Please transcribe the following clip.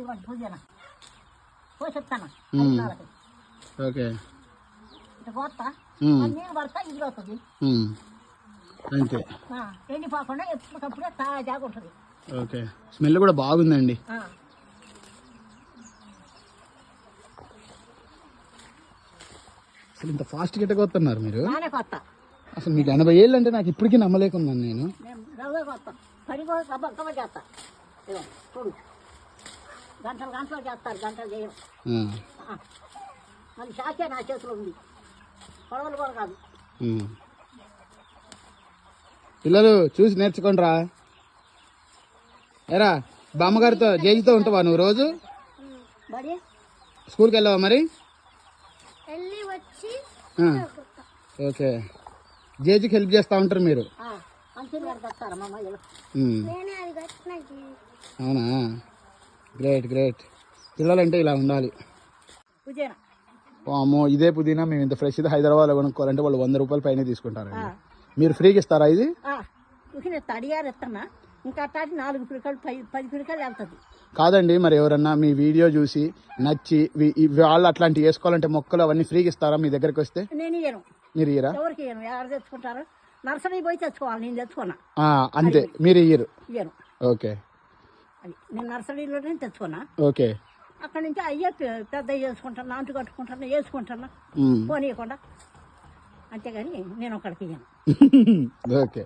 ఇవ్వండి పుదీనా పోసి చెప్తాను ఓకే ఇట్లా కోస్తా నీళ్ళు పడతా ఇది అవుతుంది అంతే ఎండిపోకుండా ఎప్పటికప్పుడే తాజాగా ఉంటుంది. ఓకే స్మెల్ కూడా బాగుందండి. అసలు ఇంత ఫాస్ట్ గిట్ట కొత్తన్నారు మీరు. అసలు మీకు 80 ఏళ్ళు అంటే నాకు ఇప్పటికీ నమ్మలేకున్నాను నేను. గంటలు గంటలు చేస్తారు, గంటలు చేయడం. మళ్ళీ షాకే నా చేతిలో ఉంది, పొడవలు కూడా కాదు. పిల్లలు చూసి నేర్చుకోండి రా. ఏరా బామ్మగారితో జేజీతో ఉంటావా నువ్వు రోజు? స్కూల్కి వెళ్ళావా మరి? ఓకే జేజీకి హెల్ప్ చేస్తూ ఉంటారు మీరు. అవునా, గ్రేట్ గ్రేట్. పిల్లలంటే ఇలా ఉండాలి. అమ్మో ఇదే పుదీనా మేము ఇంత ఫ్రెష్ హైదరాబాద్లో కొనుక్కోవాలంటే వాళ్ళు 100 రూపాయల పైన తీసుకుంటారండి. మీరు ఫ్రీగా ఇస్తారా ఇది? అడిగారు ఇస్తున్నా, ఇంకా 4 పిడికలు 10 పిడికలు వెళ్తుంది. కాదండి మరి ఎవరన్నా మీ వీడియో చూసి నచ్చి వాళ్ళు అట్లాంటివి వేసుకోవాలంటే మొక్కలు అవన్నీ ఫ్రీగా ఇస్తారా మీ దగ్గరికి వస్తే? నేను ఇయ్యను. మీరు ఇయ్యరా? ఎవరికి ఇయ్యను. ఎవరు తెచ్చుకుంటారు? నర్సరీ పోయి తెచ్చుకోవాలి, నేను తెచ్చుకున్నా అంతే. మీరు ఇయ్యరు? ఇయ్యను. ఓకే నేను నర్సరీలోనే తెచ్చుకున్నా. ఓకే అక్కడి నుంచి అయ్యే పెద్ద చేసుకుంటాను, నాటు కట్టుకుంటాను, వేసుకుంటాను పోనీయకుండా. అంతేగాని నేను ఒకడికి ఇయ్యను. ఓకే.